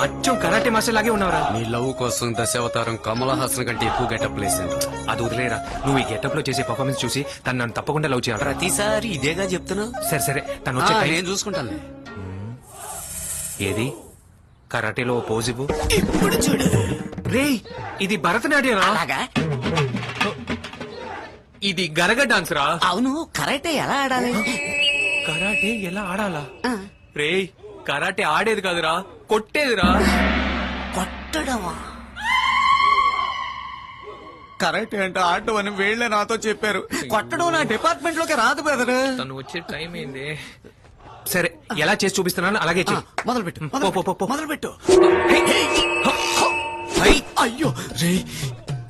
అచ్చం karate master లాగే ఉన్నావురా. నీ లవ్ కోసం దశావతారం కమల్ హాసన్ కంటే ఎక్కువ గెటప్ లేసాను. అది వదిలేరా, నువ్వు ఈ గెటప్ లో చేసే పర్ఫార్మెన్స్ చూసి తను నన్ను తప్పకుండా లవ్ చేయాలి. ప్రతిసారి ఇదేగా చెప్తున్నా. సరే సరే, తను వచ్చే టైం- నేను చూసుకుంటాను. ఏది కరాటేలో ఓ పోజ్ ఇవ్వు. ఇప్పుడు చూడు. రేయ్, ఇది భరతనాట్యం రా. అలాగా? ఇది గరగ డాన్స్ రా. అవును, కరాటే ఎలా ఆడాలి? కరాటే ఎలా ఆడాలా? ఆ, రేయ్, కరాటే ఆడేది కాదురా, కొట్టేదిరా. కొట్టడమా? కరెక్ట్ అంటే ఆడటం అని వీళ్ళే నాతో చెప్పారు. కొట్టడం నా డిపార్ట్మెంట్ లోకి రాదు బ్రదర్. తను వచ్చే టైం ఏంది? సరే, ఎలా చేసి చూపిస్తున్నాను అలాగే చెయ్యి. మొదలు పెట్టు పో, పో, పో, పో. మొదలు పెట్టు. హే, హై, అయ్యో రే,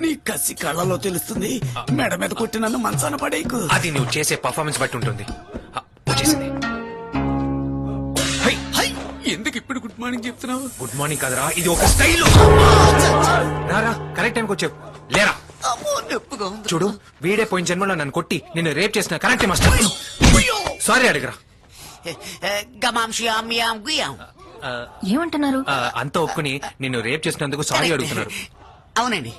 నీ కసి కళ్ళలో తెలుస్తుంది. మెడ మీద కొట్టి నన్ను మంచాన పడేకు. అది నువ్వు చేసే పర్ఫార్మెన్స్ బట్టి ఉంటుంది. వచ్చేసింది. హై, హై, ఎందుకు ఇప్పుడు గుడ్ మార్నింగ్ చెప్తున్నావు? గుడ్ మార్నింగ్ కాదురా, ఇది ఒక స్టైల్. రారా, కరెక్ట్ టైంకి వచ్చావు. లేరా, అమ్మో, నొప్పిగా ఉంది. చూడు, వీడే పోయిన జన్మలో నన్ను కొట్టి నిన్ను రేప్ చేసిన కరెక్టే మాస్టర్. సారీ అడిగరా. గమాం షియాం మియాం గుయాం. ఏమంటున్నారు? అంతా ఒప్పుకుని నిన్ను రేప్ చేసినందుకు సారీ అడుగుతున్నారు. అవునండి.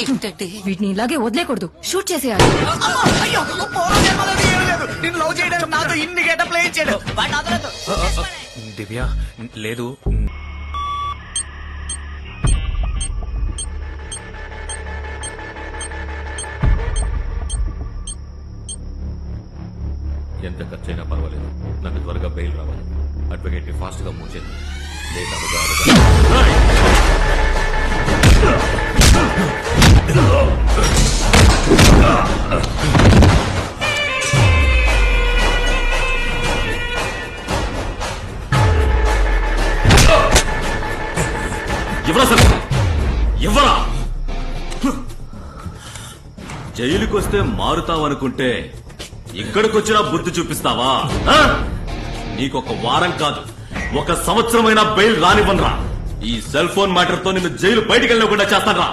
ఏంటంటే వీటిని ఇలాగే వదిలేకూడదు, షూట్ చేసేయాలి. అయ్యో, పూర్వ జన్మలో ఏమీ లేదు. నిన్ను లవ్ చేయడానికి నాతో ఇన్ని గెటప్ చేయించాడు. వాడిని వదలొద్దు. దివ్య, లేదు. ఎంత ఖర్చైనా పర్వాలేదు, నాకు త్వరగా బెయిల్ రావాలి. అడ్వకేట్ ని ఫాస్ట్ గా మూవ్ చేద్దాం. లేట్ అవగా ఎవరా సార్, ఎవరా? జైలుకి వస్తే మారుతావనుకుంటే ఇక్కడికొచ్చినా బుద్ధి చూపిస్తావా? ఆ? నీకొక వారం కాదు, 1 సంవత్సరమైనా బెయిల్ రానివ్వనరా. ఈ సెల్ ఫోన్ మ్యాటర్ తో నిన్ను జైలు బయటికి వెళ్ళకుండా చేస్తానరా.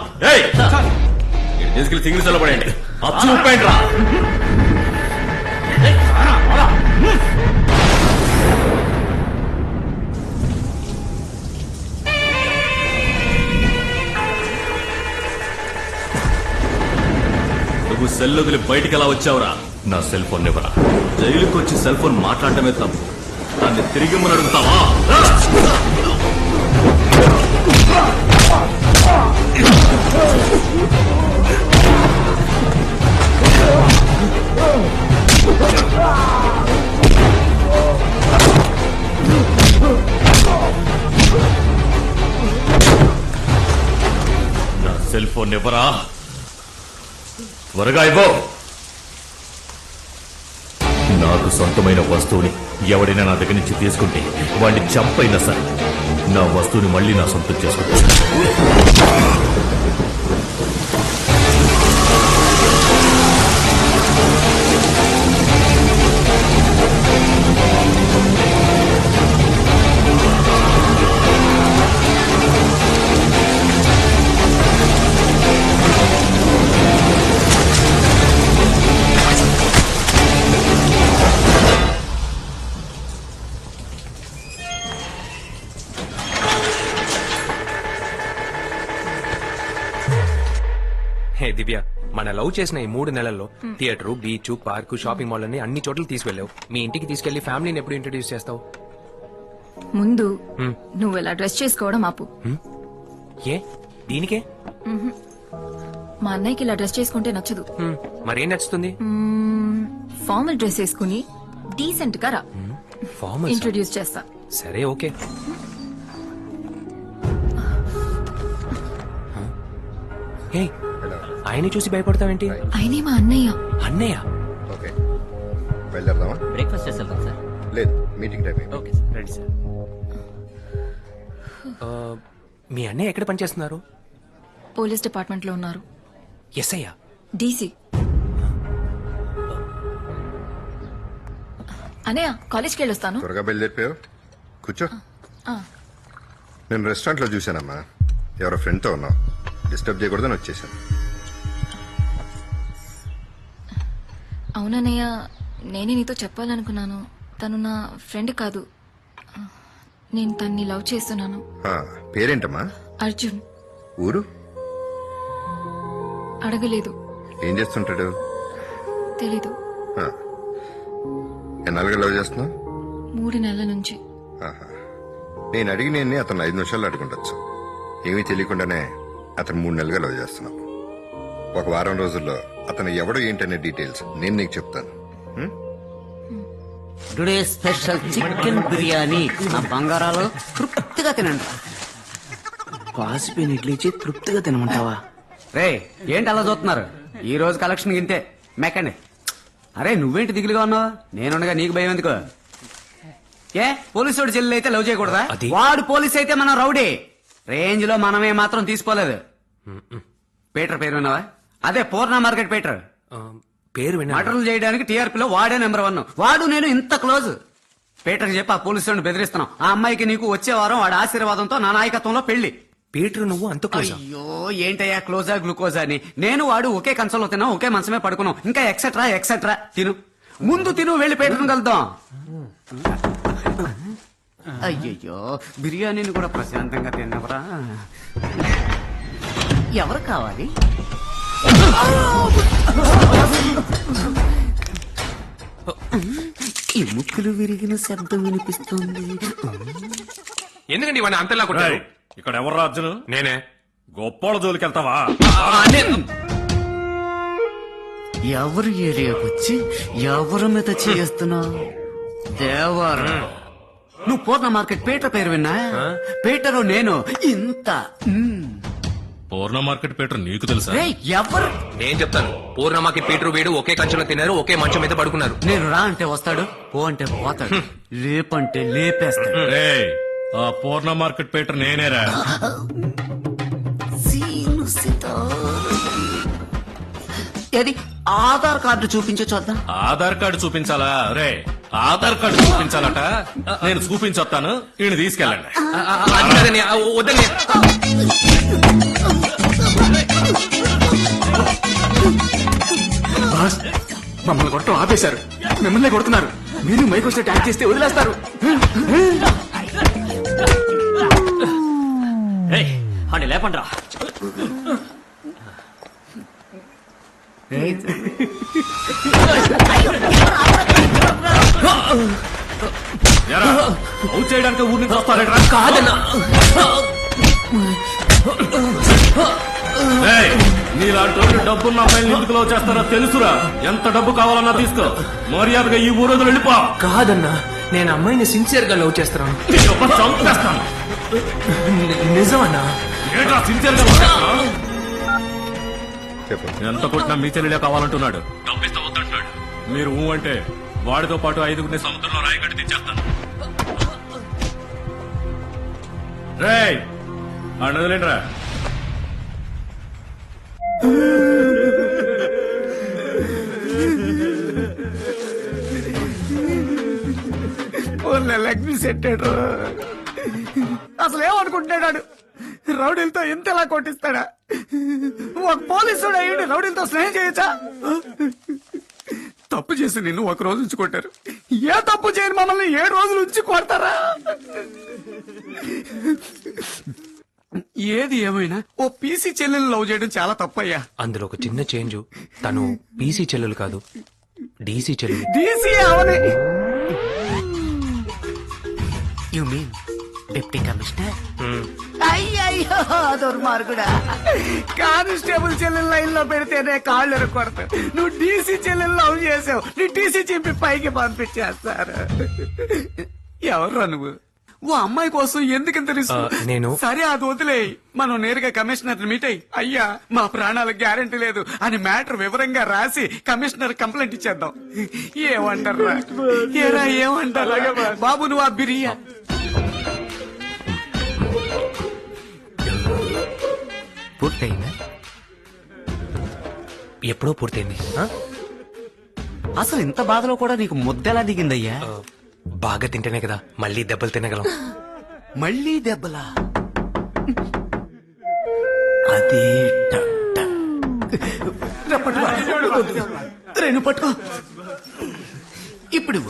తీసుకెళ్లి సింగిల్ సెల్ పడేయండి. అచ్చు ఉప్పేయండి రా. నువ్వు సెల్ వదిలి బయటికి ఎలా వచ్చావురా? నా సెల్ ఫోన్ ఇవ్వరా. జైలుకి వచ్చి సెల్ ఫోన్ మాట్లాడటమే తప్పు, దాన్ని తిరిగి మనం అడుగుతావా? నా సెల్ ఫోన్ ఇవ్వరా, త్వరగా ఇవ్వు. నాకు సొంతమైన వస్తువుని ఎవడైనా నా దగ్గర నుంచి తీసుకుంటే వాడిని చంపైనా సరే నా వస్తువుని మళ్ళీ నా సొంతం చేసుకుంటాను. హే దివ్య, మన లవ్ చేసిన ఈ 3 నెలల్లో theatre, beach, park, shopping mall అన్ని చోట్ల తీసుకెళ్ళావు. మీ ఇంటికి తీసుకెళ్లి ఫ్యామిలీని ఎప్పుడు ఇంట్రడ్యూస్ చేస్తావు? ముందు నువ్వు ఇలా డ్రెస్ చేసుకోవడం ఆపు. ఏ, దీనికే? మా అన్నయ్యకి ఇలా డ్రెస్ చేసుకుంటే నచ్చదు. మరేం నచ్చుతుంది? ఫార్మల్ డ్రెస్ వేసుకుని డీసెంట్ గా రా, ఫార్మల్. ఇంట్రడ్యూస్ చేస్తా. సరే, ఓకే. హే, ఆయన చూసి భయపడతావేంటి? ఆయనే మా అన్నయ్య. అన్నయ్య? ఓకే, బయలుదేరదామా? బ్రేక్ఫాస్ట్ చేసి వెళ్తాం సార్. లేదు, మీటింగ్ టైం అయింది. Okay sir. Ready sir. మీ అన్నయ్య ఎక్కడ పనిచేస్తున్నారు? పోలీస్ డిపార్ట్మెంట్ లో ఉన్నారు. ఎస్ఐ? డీసీ. అన్నయ్య, కాలేజ్కి వెళ్ళొస్తాను. త్వరగా బయలుదేరిపోయావు, కూర్చో. ఆ. నేను రెస్టారెంట్ లో చూశానమ్మా, ఎవరో ఫ్రెండ్ తో ఉన్నావు. డిస్టర్బ్ చేయకూడదని వచ్చేసాను. అవునన్నయ్య, నేనే నీతో చెప్పాలనుకున్నాను. తను నా ఫ్రెండ్ కాదు, నేను తన్ని లవ్ చేస్తున్నాను. ఆ, పేరేంటమ్మా? అర్జున్. ఊరు? అడగలేదు. ఏం చేస్తుంటాడు? తెలీదు. ఆ, ఎన్నాళ్ళుగా లవ్ చేస్తున్నావు? 3 నెలల నుంచి. ఆహా. నేను అడిగి నేను అతను 5 నిమిషాల్లో అడుగుండొచ్చు. ఏమీ తెలియకుండానే అతను 3 నెలలుగా లవ్ చేస్తున్నావు. ఒక వారం రోజుల్లో అతను ఎవడో ఏంటనే డీటెయిల్స్ నేను నీకు చెప్తాను. ఉం? Today special chicken biryani. నా బంగారాలు తృప్తిగా తినండి. పాసిపోయిన ఇడ్లీ ఇచ్చి తృప్తిగా తినమంటావా? రే ఏంటి అలా చూస్తున్నారు? ఈ రోజు కలెక్షన్ గింతే మెక్కండి. అరే నువ్వేంటి దిగులుగా ఉన్నావు? నేనుండగా నీకు భయం ఎందుకు? ఏ పోలీసు వాడు చెల్లి అయితే లవ్ చేయకూడదా? అది- వాడు పోలీస్ అయితే మనం రౌడీ. రేంజ్ లో మనమే మాత్రం తీసుకోలేదు. పీటర్ పేరు విన్నావా? అదే పూర్ణ మార్కెట్ పీటర్. పేరు విన్నా. మటర్లు చేయడానికి టీఆర్పీలో వాడే నెంబర్ 1. వాడు నేను ఇంత క్లోజ్. పీటర్కి చెప్పి ఆ పోలీసు బెదిరిస్తున్నాం. ఆ అమ్మాయికి నీకు వచ్చే వారం వాడి ఆశీర్వాదంతో నా నాయకత్వంలో పెళ్లి. పీటర్ నువ్వు అంత క్లోజ్? అయ్యో ఏంటయ్యా క్లోజా గ్లూకోజా అని. నేను వాడు ఒకే కన్సోల్లో తిన్నాం, ఒకే మనసమే పడుకున్నాం. ఇంకా ఎక్సెట్రా ఎక్సెట్రా. తిను ముందు తిను, వెళ్ళి పీటర్ను కలుద్దాం. అయ్యయ్యో బిర్యానీని కూడా ప్రశాంతంగా తిన్నవరా. ఎవరు కావాలి? ఈ ముక్కులు విరిగిన శబ్దం వినిపిస్తుంది. ఎందుకండి ఇవన్నీ అంతలా కొట్టారు? ఇక్కడ ఎవరు అర్జును? నేనే. గొప్పోళ్ళ జోలికి వెళ్తావా? ఎవరు ఏరియాకి వచ్చి ఎవరి మీద చేస్తున్నావు? దేవరు నువ్వు పూర్ణ మార్కెట్ పీటర్ పేరు విన్నా? పీటరు నేను ఇంత. పూర్ణ మార్కెట్ పీటర్ నీకు తెలుసా? రేయ్, ఎవరు? నేను చెప్తాను. పూర్ణమాకి పీటర్ వీడు ఒకే కంచెలో తిన్నారు, ఒకే మంచం మీద పడుకున్నారు. నేను రా అంటే వస్తాడు, పో అంటే పోతాడు, లేపంటే లేపేస్తాడు. రేయ్, ఆ పూర్ణ మార్కెట్ పీటర్ నేనేరా. సీను ఏది ఆధార్ కార్డు చూపించే చూద్దాం. ఆధార్ కార్డు చూపించాలా? రే ఆధార్ కార్డు చూపించాలట. నేను చూపించొస్తాను, ఈయన తీసుకెళ్ళండి. అది కాదని, వద్దని. మమ్మల్ని కొట్టడం ఆపేశారు, మిమ్మల్ని కొడుతున్నారు. మీరు మైక్ వస్తే ట్యాక్ చేస్తే వదిలేస్తారు. అని లేపండ్రా. అవుట్ చేయడానికి ఊరి నుంచి వస్తారేట్రా? కాదన్నా. నీలాంటి డబ్బున్న అమ్మాయిని ఎందుకు లవ్ చేస్తారో తెలుసురా. ఎంత డబ్బు కావాలన్నా తీసుకో, మర్యాదగా ఈ ఊరోజులు వెళ్ళిపో. కాదన్నా, నేను అమ్మాయిని సిన్సియర్ గా లవ్ చేస్తున్నాను. చంపేస్తాను. నిజమన్నా? ఏంట్రా సిన్సియర్ గా love చేస్తున్నావ్? చెప్పు. ఎంత కొట్టినా మీ చెల్లెలే కావాలంటున్నాడు. డబ్బిస్తా వద్దంటున్నాడు. మీరు ఊ అంటే వాడితో పాటు 5గురిని సముద్రంలో రాయగట్టి తెచ్చేస్తాను. రేయ్ అన్నదిలేంట్రా. లగ్ని సెట్టాడు. అసలు ఏమనుకుంటున్నాడు? రౌడీలతో ఇంతలా కొట్టిస్తాడా? ఒక పోలీసుడు అయ్యి రౌడీలతో స్నేహం చేయొచ్చా? తప్పు చేసి నిన్ను 1 రోజు ఉంచి కొట్టారు. ఏ తప్పు చేయని మమ్మల్ని 7 రోజులు ఉంచి కొడతారా? ఏది ఏమైనా ఓ పీసీ చెల్లెలు లవ్ చేయడం చాలా తప్పయ్యా. అందులో ఒక చిన్న చేంజ్. తను పీసీ చెల్లెలు కాదు, డీసీ చెల్లెలు. DC Avani. You mean deputy commissioner? అయ్యయ్యో దుర్మార్గుడా. కానిస్టేబుల్ చెల్లెలు లైన్ లో పెడితేనే కాళ్ళు ఎరగొడతారు. నువ్వు డీసీ చెల్లెలు లవ్ చేసావు, నీ టీసీ చింపి పైకి పంపించేస్తారు. ఎవర్రా నువ్వు? ఓ అమ్మాయి కోసం ఎందుకింత రిస్క్? నేను సరే అది వదిలే, మనం నేరుగా కమిషనర్ మీట్ అయ్యి, అయ్యా మా ప్రాణాలకు గ్యారంటీ లేదు అని మ్యాటర్ వివరంగా రాసి కమిషనర్ కంప్లైంట్ ఇచ్చేద్దాం. ఏమంటారా? ఏరా ఏమంటారా? బాబు నువ్వు ఆ బిర్యా పూర్తయిందా? ఎప్పుడో పూర్తయింది. అసలు ఇంత బాధలో కూడా నీకు ముద్దెలా దిగిందయ్యా? బాగా తింటేనే కదా మళ్ళీ దెబ్బలు తినగలం. మళ్ళీ దెబ్బలా? అదే రేణు పట్టుకో. ఇప్పుడు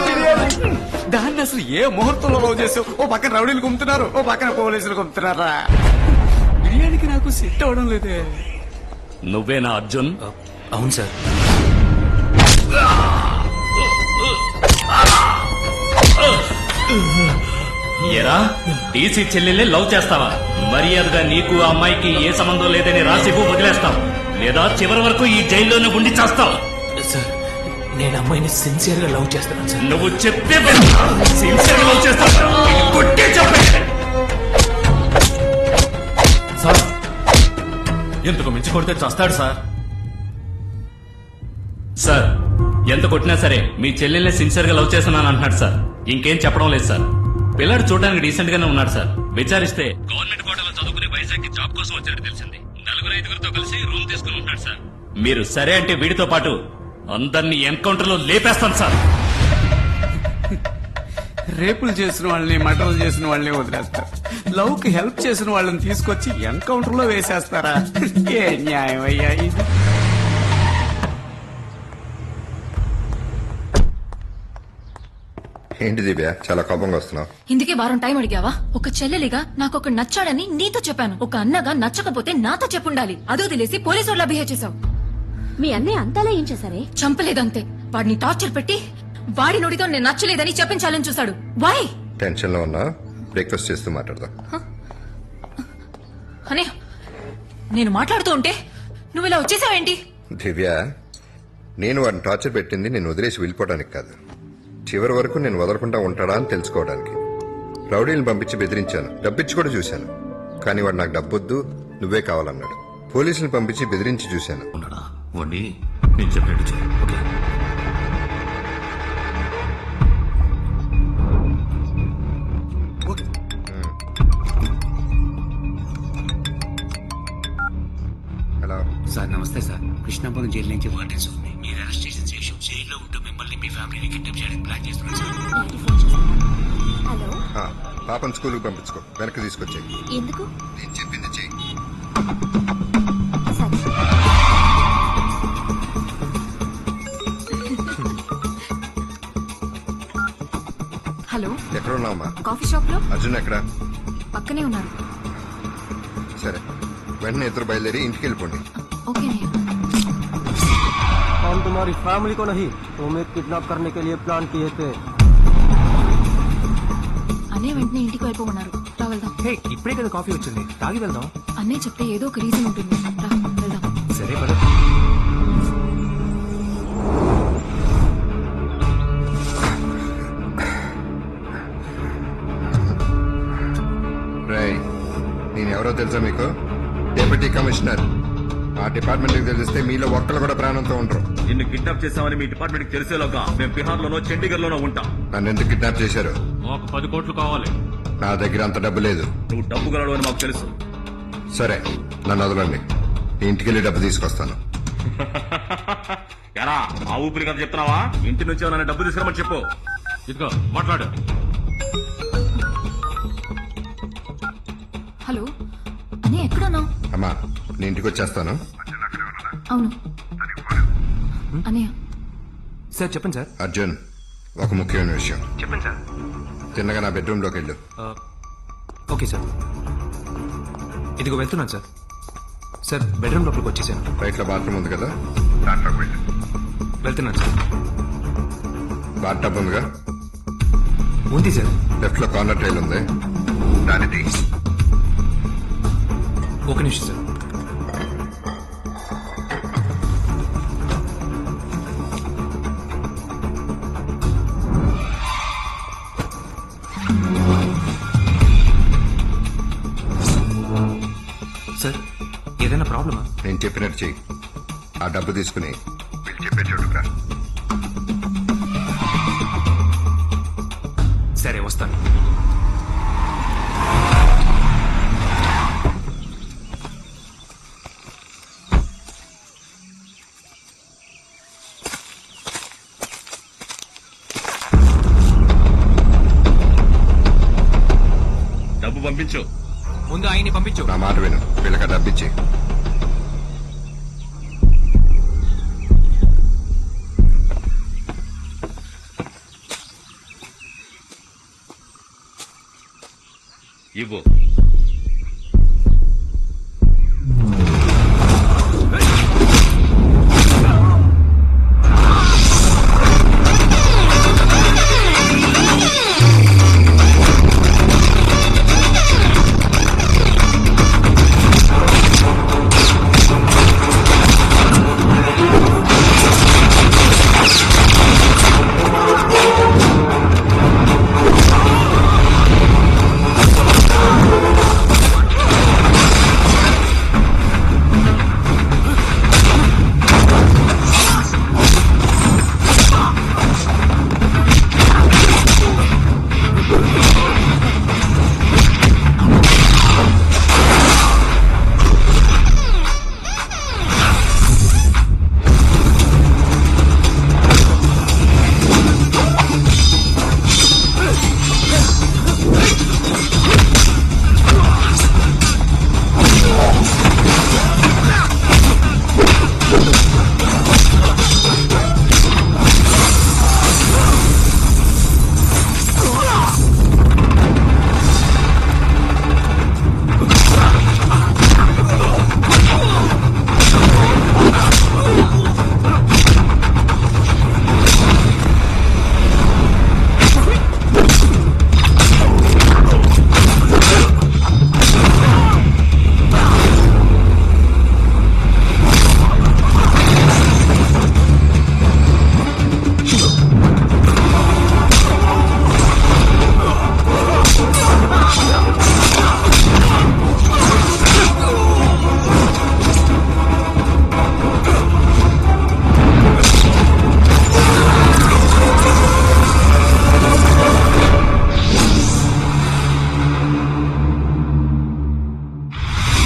బిర్యానీ దాన్ని అసలు ఏ ముహూర్తంలో లవ్ చేసావు? ఓ పక్కన రౌడీలు గుమ్తున్నారు, ఓ పక్కన పోలీసులు గుమ్తున్నారా? బిర్యానీకి నాకు సెట్ అవడం లేదే. నువ్వేనా అర్జున్? అవును సార్. ఎరా డీసీ చెల్లెల్ని లవ్ చేస్తావా? మర్యాదగా నీకు ఆ అమ్మాయికి ఏ సంబంధం లేదని రాసిపు వదిలేస్తావు, లేదా చివరి వరకు ఈ జైల్లోనే ఉండి చేస్తావు. సార్ నేను అమ్మాయిని సిన్సియర్ గా లవ్ చేస్తున్నాను సార్. నువ్వు చెప్పే సిన్సియర్ లవ్ చేస్తావు. కొట్టే చెప్పే సార్, ఎంతకు మించి కొడితే చస్తాడు సార్. సార్ ఎంత కొట్టినా సరే మీ చెల్లెల్ని సిన్సియర్ గా లవ్ చేస్తున్నాను అంటున్నాడు సార్. ఇంకేం చెప్పడం లేదు సార్. పిల్లాడు చూడడానికి డీసెంట్ గానే ఉన్నాడు సార్. విచారిస్తే గవర్నమెంట్ కోటలో చదువుకుని వైజాగ్ కి జాబ్ కోసం వచ్చాడు తెలిసింది. 4-5 కలిసి రూమ్ తీసుకుని ఉంటాడు సార్. మీరు సరే అంటే వీడితో పాటు అందరినీ ఎన్కౌంటర్ లో లేపేస్తాను సార్. రేపులు చేసిన వాళ్ళని, మర్డర్లు చేసిన వాళ్ళని వదిలేస్తారు. లవ్ కి హెల్ప్ చేసిన వాళ్ళని తీసుకొచ్చి ఎన్కౌంటర్ లో వేసేస్తారా? ఏ న్యాయం అయ్యా ఇది? ఏంటి దివ్య చాలా కోపంగా వస్తున్నావు? ఇందుకే వారం టైం అడిగావా? ఒక చెల్లెలిగా నాకు ఒక నచ్చాడని నీతో చెప్పాను. ఒక అన్నగా నచ్చకపోతే నాతో చెప్పుండాలి. అదో తెలిసి పోలీసు వాళ్ళ బిహేవ్ చేశావు. మీ అన్నయ్య అంతలా ఏం చేశారే? చంపలేదంతే. వాడిని టార్చర్ పెట్టి వాడి నోటితో నేను నచ్చలేదని చెప్పించాలని చూశాడు. వై? టెన్షన్ లో ఉన్నా, బ్రేక్ఫాస్ట్ చేస్తూ మాట్లాడదాం. అనే నేను మాట్లాడుతూ ఉంటే నువ్వు ఇలా వచ్చేసావేంటి? దివ్య, నేను వాడిని టార్చర్ పెట్టింది నేను వదిలేసి వెళ్ళిపోవడానికి కాదు, చివరి వరకు నేను వదలకుండా ఉంటాడా అని తెలుసుకోవడానికి. రౌడీని పంపించి బెదిరించాను, డబ్బిచ్చి కూడా చూశాను. కానీ వాడు నాకు డబ్బొద్దు, నువ్వే కావాలన్నాడు. పోలీసుని పంపించి బెదిరించి చూశాను. ఉన్నాడా వండి నేను చెప్పినట్టు చేయి. ఓకే హలో సార్ నమస్తే సార్. కృష్ణాపురం జైలు నుంచి వార్డెన్స్ ఉంది. మీరు అరెస్ట్ చేసిన శేషం జైల్లో ఉంటూ మిమ్మల్ని మీ ఫ్యామిలీని కిడ్నాప్ చేయడానికి ప్లాన్ చేస్తున్నారు సార్. హలో, పాపను స్కూల్కి పంపించుకో, వెనక్కి తీసుకొచ్చాయి. ఎందుకు? నేను చెప్పింది చెయ్యి. సరే. హలో, ఎక్కడ ఉన్నావమ్మా? కాఫీ షాప్ లో అర్జున్ ఎక్కడ? పక్కనే ఉన్నారు. సరే, వెంటనే ఇద్దరు బయలుదేరి ఇంటికి వెళ్ళిపోండి. ఓకే అన్నయ్య. हम तुम्हारी फैमिली को नहीं, तुम्हें किडनैप करने के लिए प्लान किए थे। అన్నయ్య వెంటనే ఇంటికి వెళ్ళిపోమన్నారు. రా వెళ్దాం. హే ఇప్పుడే కదా కాఫీ వచ్చింది, తాగి వెళ్దాం. అన్నయ్య చెప్తే ఏదో ఒక రీజన్ ఉంటుంది. రా వెళ్దాం. సరే పద. రై, నేను ఎవరో తెలుసా మీకు? Deputy commissioner. ఆ డిపార్ట్మెంట్ కి తెలిస్తే మీలో ఒక్కరు కూడా ప్రాణంతో ఉండరు. నిన్ను కిడ్నాప్ చేశామని మీ డిపార్ట్మెంట్ కి తెలిసేలోగా మేము బీహార్ లోనో చండీగఢ్ లోనో ఉంటాం. నన్ను ఎందుకు కిడ్నాప్ చేశారు? ఒక 10 కోట్లు కావాలి. నా దగ్గర అంత డబ్బు లేదు. నువ్వు డబ్బు గలడు అని మాకు తెలుసు. సరే, నన్ను వదలండి, ఇంటికి వెళ్ళి డబ్బు తీసుకొస్తాను. ఎరా ఆ ఊపిరి కథ చెప్తున్నావా? ఇంటి నుంచి నన్ను డబ్బు తీసుకురమని చెప్పు. ఇదిగో మాట్లాడు. హలో అన్నయ్య, ఎక్కడున్నావు? అమ్మా, నేను ఇంటికి వచ్చేస్తాను. అవును అన్నయ్య. సార్ చెప్పండి సార్. అర్జున్, ఒక ముఖ్యమైన విషయం చెప్పండి సార్. తిన్నగా నా బెడ్రూమ్ లోకి వెళ్ళు. Okay sir. ఇదిగో వెళ్తున్నాను సార్. సార్ బెడ్రూమ్ లోపలికి వచ్చేసాను. రైట్ లో బాత్రూమ్ ఉంది కదా, దాంట్లోకి వెళ్ళు. వెళ్తున్నాను సార్. బాత్ టబ్ ఉందిగా, ఉంది సార్. లెఫ్ట్ లో కార్నర్ టైల్ ఉంది, దాన్ని తీ. ఒక నిమిషం సార్. సార్ ఏదైనా ప్రాబ్లమా? నేను చెప్పినట్టు చెయ్యి. ఆ డబ్బు తీసుకుని వీళ్ళు చెప్పే చోటుకురా. సరే వస్తాను. డబ్బు పంపించు. ముందు ఆయన్ని పంపించు. నా మాట విను, వీళ్ళకి ఆ డబ్బు ఇచ్చి. ఇవ్వు